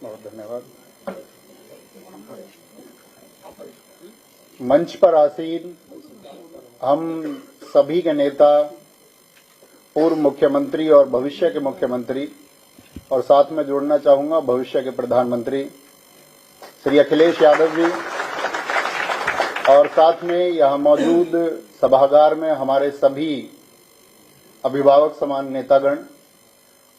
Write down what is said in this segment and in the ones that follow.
बहुत धन्यवाद। मंच पर आसीन हम सभी के नेता, पूर्व मुख्यमंत्री और भविष्य के मुख्यमंत्री, और साथ में जोड़ना चाहूंगा भविष्य के प्रधानमंत्री श्री अखिलेश यादव जी, और साथ में यहां मौजूद सभागार में हमारे सभी अभिभावक समान नेतागण,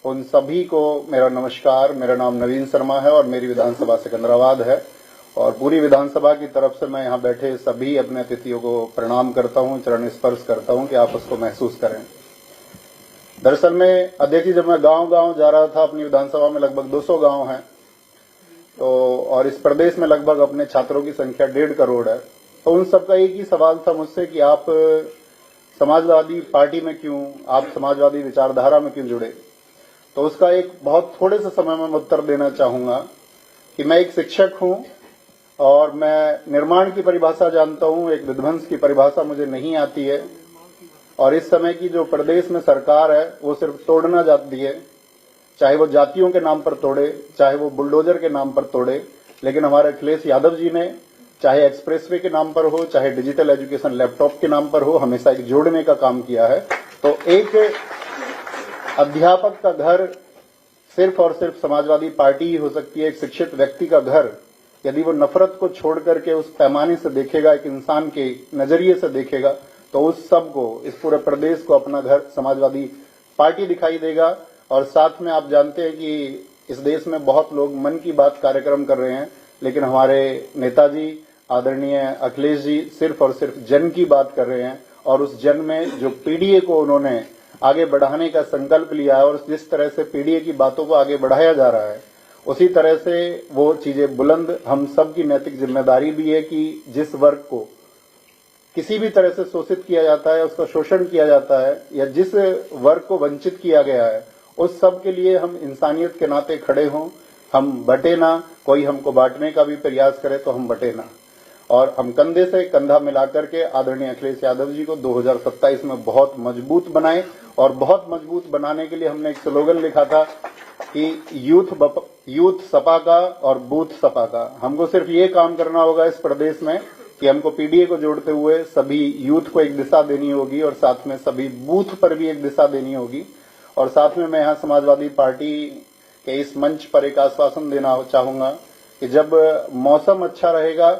उन सभी को मेरा नमस्कार। मेरा नाम नवीन शर्मा है और मेरी विधानसभा सिकंदराबाद है, और पूरी विधानसभा की तरफ से मैं यहां बैठे सभी अपने अतिथियों को प्रणाम करता हूं, चरण स्पर्श करता हूं कि आप उसको महसूस करें। दरअसल में अध्यक्ष जी, जब मैं गांव-गांव जा रहा था, अपनी विधानसभा में लगभग 200 गांव हैं, तो और इस प्रदेश में लगभग अपने छात्रों की संख्या 1.5 करोड़ है, तो उन सबका एक ही सवाल था मुझसे कि आप समाजवादी पार्टी में क्यों, आप समाजवादी विचारधारा में क्यों जुड़े। तो उसका एक बहुत थोड़े से समय में उत्तर देना चाहूंगा कि मैं एक शिक्षक हूं और मैं निर्माण की परिभाषा जानता हूं, एक विध्वंस की परिभाषा मुझे नहीं आती है। और इस समय की जो प्रदेश में सरकार है वो सिर्फ तोड़ना चाहती है, चाहे वो जातियों के नाम पर तोड़े, चाहे वो बुलडोजर के नाम पर तोड़े। लेकिन हमारे अखिलेश यादव जी ने चाहे एक्सप्रेसवे के नाम पर हो, चाहे डिजिटल एजुकेशन लैपटॉप के नाम पर हो, हमेशा एक जोड़ने का काम किया है। तो एक अध्यापक का घर सिर्फ और सिर्फ समाजवादी पार्टी ही हो सकती है। एक शिक्षित व्यक्ति का घर यदि वो नफरत को छोड़ करके उस पैमाने से देखेगा, एक इंसान के नजरिए से देखेगा, तो उस सब को, इस पूरे प्रदेश को अपना घर समाजवादी पार्टी दिखाई देगा। और साथ में आप जानते हैं कि इस देश में बहुत लोग मन की बात कार्यक्रम कर रहे हैं, लेकिन हमारे नेताजी आदरणीय अखिलेश जी सिर्फ और सिर्फ जन की बात कर रहे हैं। और उस जन में जो पीडीए को उन्होंने आगे बढ़ाने का संकल्प लिया है, और जिस तरह से पीडीए की बातों को आगे बढ़ाया जा रहा है, उसी तरह से वो चीजें बुलंद हम सब की नैतिक जिम्मेदारी भी है कि जिस वर्ग को किसी भी तरह से शोषित किया जाता है, उसका शोषण किया जाता है, या जिस वर्ग को वंचित किया गया है, उस सब के लिए हम इंसानियत के नाते खड़े हों। हम बटे ना, कोई हमको बांटने का भी प्रयास करे तो हम बटे ना, और हम कंधे से कंधा मिलाकर के आदरणीय अखिलेश यादव जी को 2027 में बहुत मजबूत बनाए। और बहुत मजबूत बनाने के लिए हमने एक स्लोगन लिखा था कि यूथ सपा का और बूथ सपा का। हमको सिर्फ ये काम करना होगा इस प्रदेश में कि हमको पीडीए को जोड़ते हुए सभी यूथ को एक दिशा देनी होगी, और साथ में सभी बूथ पर भी एक दिशा देनी होगी। और साथ में मैं यहाँ समाजवादी पार्टी के इस मंच पर एक आश्वासन देना चाहूंगा कि जब मौसम अच्छा रहेगा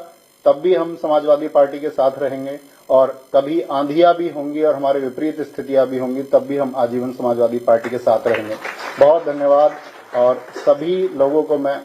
तब भी हम समाजवादी पार्टी के साथ रहेंगे, और कभी आंधियां भी होंगी और हमारे विपरीत स्थितियां भी होंगी, तब भी हम आजीवन समाजवादी पार्टी के साथ रहेंगे। बहुत धन्यवाद, और सभी लोगों को मैं